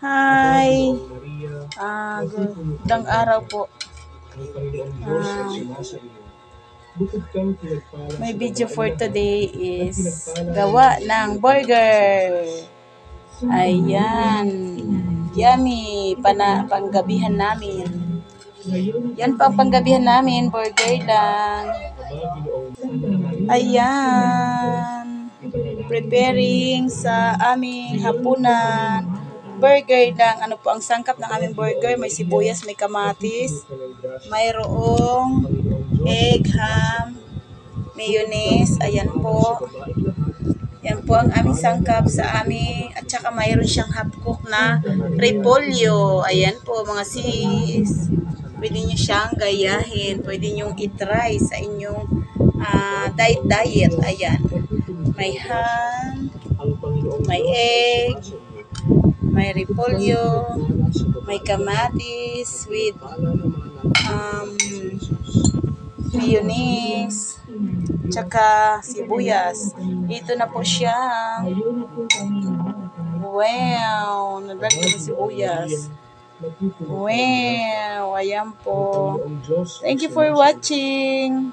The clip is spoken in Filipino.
Hi! Gandang araw po. My video for today is gawa ng burger. Ayan. Yummy. Panggabihan namin. Yan pang panggabihan namin. Burger lang. Ayan. Preparing sa aming hapunan. Burger lang. Ano po ang sangkap ng aming burger? May sibuyas, may kamatis, mayroong egg, ham, mayonnaise. Ayan po. Yan po ang aming sangkap sa aming, at saka mayroon siyang half-cook na repolyo. Ayan po mga sis. Pwede nyo siyang gayahin. Pwede nyo itry sa inyong diet. Ayan. May ham, may egg, may repolyo, may kamatis with mayonnaise, tsaka sibuyas. Ito na po siya. Wow! Nalagyan ng sibuyas. Wow! Ayan po. Thank you for watching.